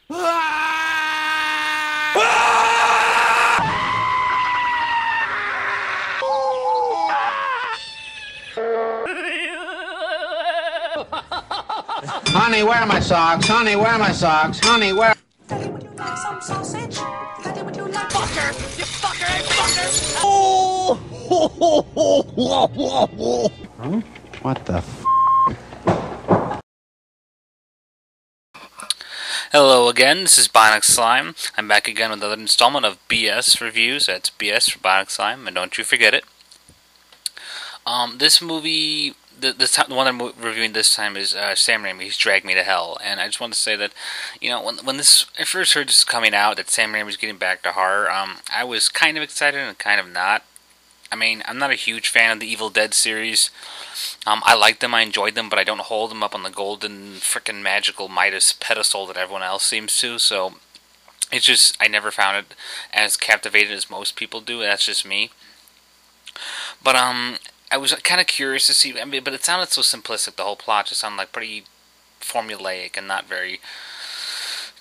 Honey, where are my socks? Honey, where are my socks? Honey, where... Daddy, would you like some sausage? Daddy, would you like... Fucker! You fucker! Hey, fucker! Oh! Huh? What the f... Hello again, this is Bionic Slime. I'm back again with another installment of BS Reviews. That's BS for Bionic Slime, and don't you forget it. This movie, the one I'm reviewing this time is Sam Raimi. He's Drag Me to Hell, and I just want to say that, you know, when I first heard this coming out, that Sam Raimi's getting back to horror, I was kind of excited and kind of not. I mean, I'm not a huge fan of the Evil Dead series. I like them, I enjoyed them, but I don't hold them up on the golden, frickin' magical Midas pedestal that everyone else seems to, so it's just, I never found it as captivated as most people do. That's just me. But, I was kind of curious to see, I mean, but it sounded so simplistic, the whole plot just sounded like pretty formulaic and not very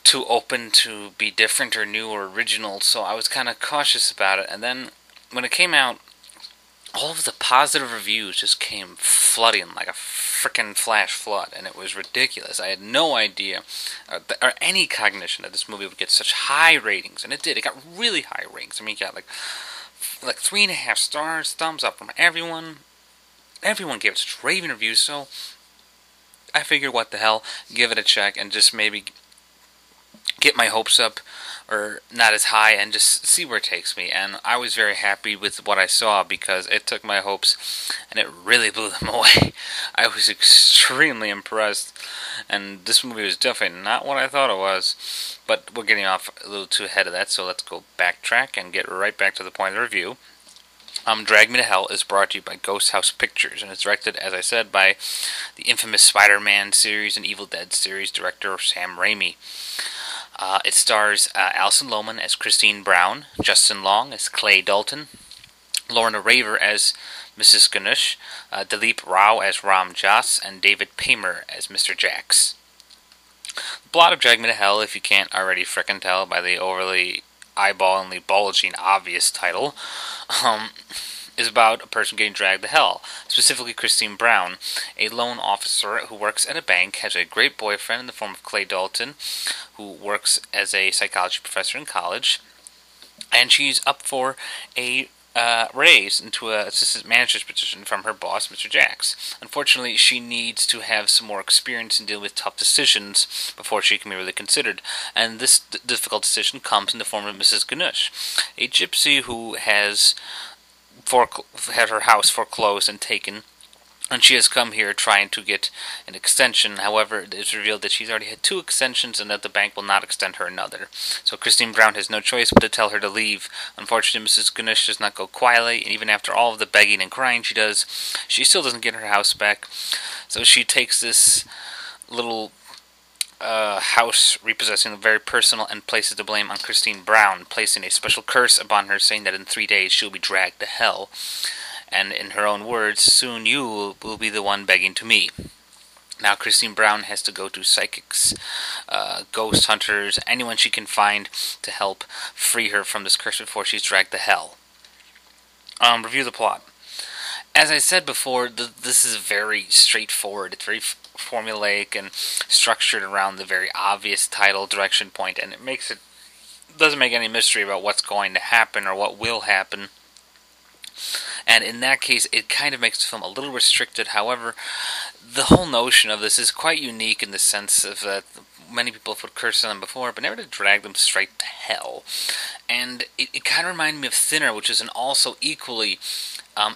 too open to be different or new or original, so I was kind of cautious about it. And then, when it came out, all of the positive reviews just came flooding like a frickin' flash flood, and it was ridiculous. I had no idea, or any cognition that this movie would get such high ratings, and it did. It got really high ratings. I mean, it got like 3.5 stars, thumbs up from everyone. Everyone gave it such raving reviews, so I figured, what the hell, give it a check and just maybe get my hopes up, or not as high, and just see where it takes me. And I was very happy with what I saw, because it took my hopes and it really blew them away. I was extremely impressed, and this movie was definitely not what I thought it was. But we're getting off a little too ahead of that, so let's go backtrack and get right back to the point of the review. Drag Me to Hell is brought to you by Ghost House Pictures, and it's directed, as I said, by the infamous Spider-Man series and Evil Dead series director Sam Raimi. It stars Alison Lohman as Christine Brown, Justin Long as Clay Dalton, Lorna Raver as Mrs. Ganush, Dilip Rao as Ram Jas, and David Paymer as Mr. Jax. The plot of Drag Me to Hell, if you can't already frickin' tell by the overly eyeballingly bulging obvious title, is about a person getting dragged to hell. Specifically, Christine Brown, a lone officer who works at a bank, has a great boyfriend in the form of Clay Dalton, who works as a psychology professor in college, and she's up for a raise into an assistant manager's position from her boss, Mr. Jax. Unfortunately, she needs to have some more experience in dealing with tough decisions before she can be really considered, and this difficult decision comes in the form of Mrs. Ganush, a gypsy who has had her house foreclosed and taken, and she has come here trying to get an extension. However, it is revealed that she's already had 2 extensions and that the bank will not extend her another. So Christine Brown has no choice but to tell her to leave. Unfortunately, Mrs. Ganush does not go quietly, and even after all of the begging and crying she does, she still doesn't get her house back. So she takes this little house repossessing very personal and places the blame on Christine Brown, placing a special curse upon her, saying that in 3 days she'll be dragged to hell. And in her own words, soon you will be the one begging to me. Now Christine Brown has to go to psychics, ghost hunters, anyone she can find to help free her from this curse before she's dragged to hell. Review the plot. As I said before, this is very straightforward. It's very formulaic and structured around the very obvious title direction point, and it doesn't make any mystery about what's going to happen or what will happen. And in that case, it kind of makes the film a little restricted. However, the whole notion of this is quite unique in the sense of that many people have put curses on them before, but never to drag them straight to hell. And it kind of reminded me of Thinner, which is an also equally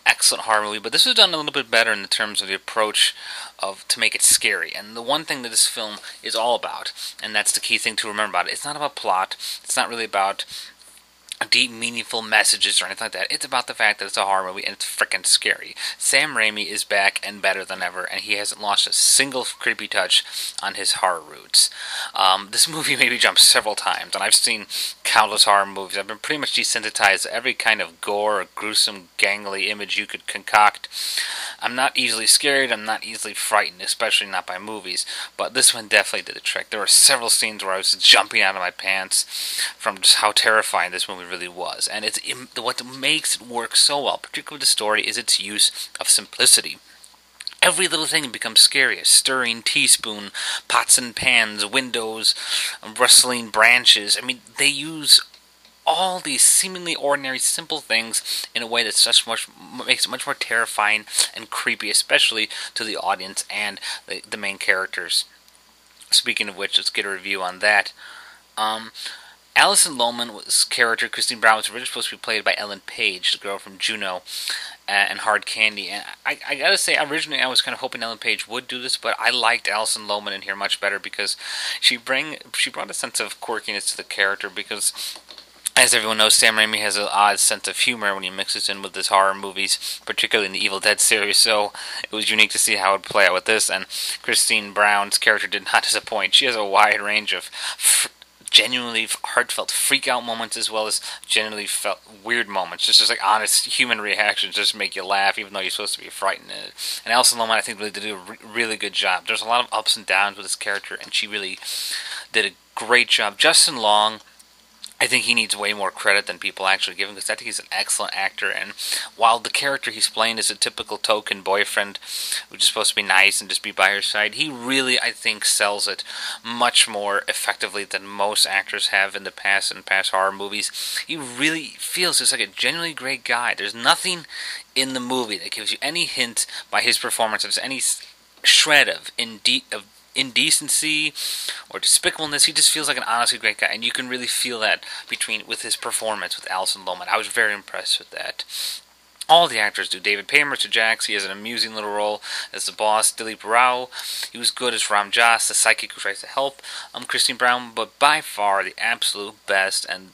excellent horror movie, but this was done a little bit better in the terms of the approach to make it scary. And the one thing that this film is all about, and that's the key thing to remember about it, it's not about plot, it's not really about deep, meaningful messages or anything like that. It's about the fact that it's a horror movie and it's freaking scary. Sam Raimi is back and better than ever, and he hasn't launched a single creepy touch on his horror roots. This movie maybe jumped several times, and I've seen countless horror movies. I've been pretty much desensitized to every kind of gore or gruesome, gangly image you could concoct. I'm not easily scared, I'm not easily frightened, especially not by movies, but this one definitely did the trick. There were several scenes where I was jumping out of my pants from just how terrifying this movie really was. And what makes it work so well, particularly with the story, is its use of simplicity. Every little thing becomes scary. A stirring teaspoon, pots and pans, windows, rustling branches. I mean, they use all these seemingly ordinary, simple things in a way that makes it much more terrifying and creepy, especially to the audience and the main characters. Speaking of which, let's get a review on that. Alison Lohman's character, Christine Brown, was originally supposed to be played by Ellen Page, the girl from Juno and Hard Candy. And I gotta say, originally I was kind of hoping Ellen Page would do this, but I liked Alison Lohman in here much better because she brought a sense of quirkiness to the character. Because, as everyone knows, Sam Raimi has an odd sense of humor when he mixes in with his horror movies, particularly in the Evil Dead series, so it was unique to see how it would play out with this. And Christine Brown's character did not disappoint. She has a wide range of genuinely heartfelt freak-out moments, as well as genuinely felt weird moments. Just like honest human reactions just make you laugh, even though you're supposed to be frightened. And Alison Lohman, I think, really did a really good job. There's a lot of ups and downs with this character, and she really did a great job. Justin Long, I think he needs way more credit than people actually give him, because I think he's an excellent actor. And while the character he's playing is a typical token boyfriend who's just supposed to be nice and just be by her side, he really, I think, sells it much more effectively than most actors have in past horror movies. He really feels just like a genuinely great guy. There's nothing in the movie that gives you any hint by his performance of any shred of indecency or despicableness. He just feels like an honestly great guy, and you can really feel that with his performance with Alison Lohman. I was very impressed with that. All the actors do. David Paymer to Jax, he has an amusing little role as the boss. Dilip Rao, he was good as Ram Dass, the psychic who tries to help Christine Brown, but by far the absolute best, and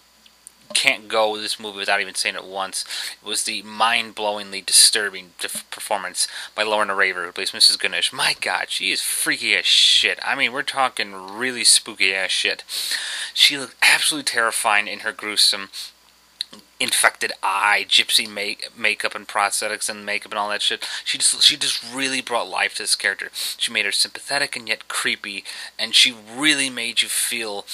can't go with this movie without even saying it once, it was the mind-blowingly disturbing performance by Lorna Raver, who plays Mrs. Ganesh. My God, she is freaky as shit. I mean, we're talking really spooky ass shit. She looked absolutely terrifying in her gruesome infected eye, gypsy makeup and prosthetics and makeup and all that shit. She just really brought life to this character. She made her sympathetic and yet creepy, and she really made you feel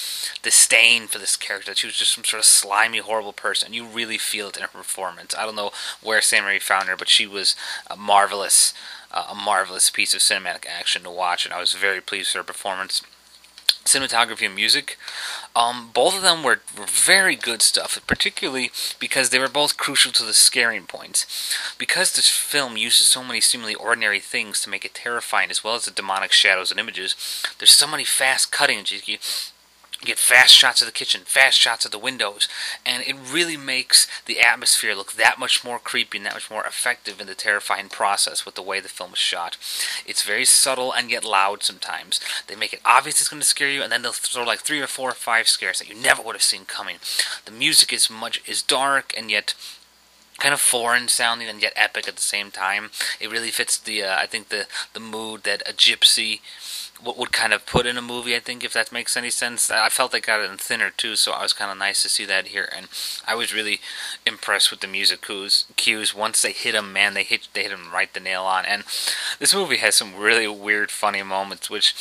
disdain for this character, that she was just some sort of slimy, horrible person. You really feel it in her performance. I don't know where Sam Raimi found her, but she was a marvelous piece of cinematic action to watch, and I was very pleased with her performance. Cinematography and music, both of them were very good stuff, particularly because they were both crucial to the scaring points. Because this film uses so many seemingly ordinary things to make it terrifying, as well as the demonic shadows and images, there's so many fast cuttings. You get fast shots of the kitchen, fast shots of the windows, and it really makes the atmosphere look that much more creepy and that much more effective in the terrifying process with the way the film is shot. It's very subtle and yet loud sometimes. They make it obvious it's going to scare you, and then they'll throw like 3 or 4 or 5 scares that you never would have seen coming. The music is dark and yet kind of foreign sounding and yet epic at the same time. It really fits the mood that a gypsy would kind of put in a movie, I think, if that makes any sense. I felt they got it in thinner too, so I was kind of nice to see that here, and I was really impressed with the music cues. Once they hit them, man, they hit them right the nail on. And this movie has some really weird, funny moments, which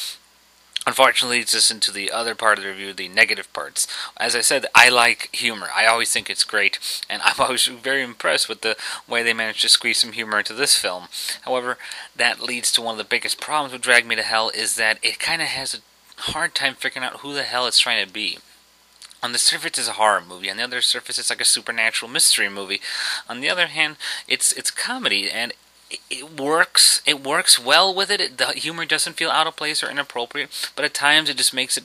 unfortunately leads us into the other part of the review, the negative parts. As I said, I like humor. I always think it's great, and I'm always very impressed with the way they managed to squeeze some humor into this film. However, that leads to one of the biggest problems with Drag Me to Hell, is that it kind of has a hard time figuring out who the hell it's trying to be. On the surface, it's a horror movie. On the other surface, it's like a supernatural mystery movie. On the other hand, it's comedy, and it works well with it. The humor doesn't feel out of place or inappropriate, but at times it just makes it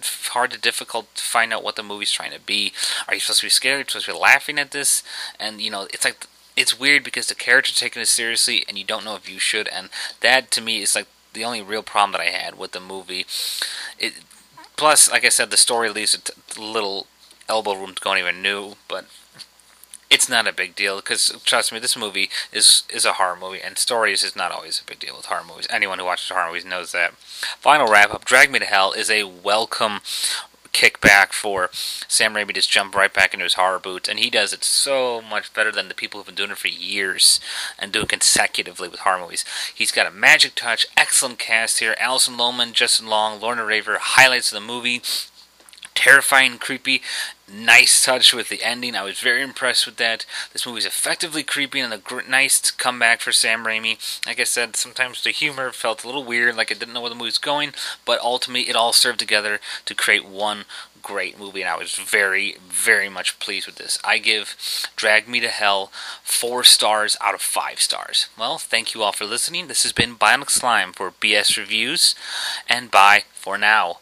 difficult to find out what the movie's trying to be. Are you supposed to be scared? Are you supposed to be laughing at this? And, it's weird because the character's taking it seriously, and you don't know if you should, and that, to me, is like the only real problem that I had with the movie. Plus, like I said, the story leaves a little elbow room to go anywhere new, but it's not a big deal, because, trust me, this movie is a horror movie, and stories is not always a big deal with horror movies. Anyone who watches horror movies knows that. Final wrap-up, Drag Me to Hell is a welcome kick back for Sam Raimi to just jump right back into his horror boots, and he does it so much better than the people who've been doing it for years and do it consecutively with horror movies. He's got a magic touch, excellent cast here. Alison, Lohman, Justin Long, Lorna Raver, highlights of the movie. Terrifying, creepy, nice touch with the ending. I was very impressed with that. This movie is effectively creepy and a nice comeback for Sam Raimi. Like I said, sometimes the humor felt a little weird, like I didn't know where the movie was going, but ultimately it all served together to create one great movie, and I was very, very much pleased with this. I give Drag Me to Hell 4 stars out of 5 stars. Well, thank you all for listening. This has been Bionic Slime for BS Reviews, and bye for now.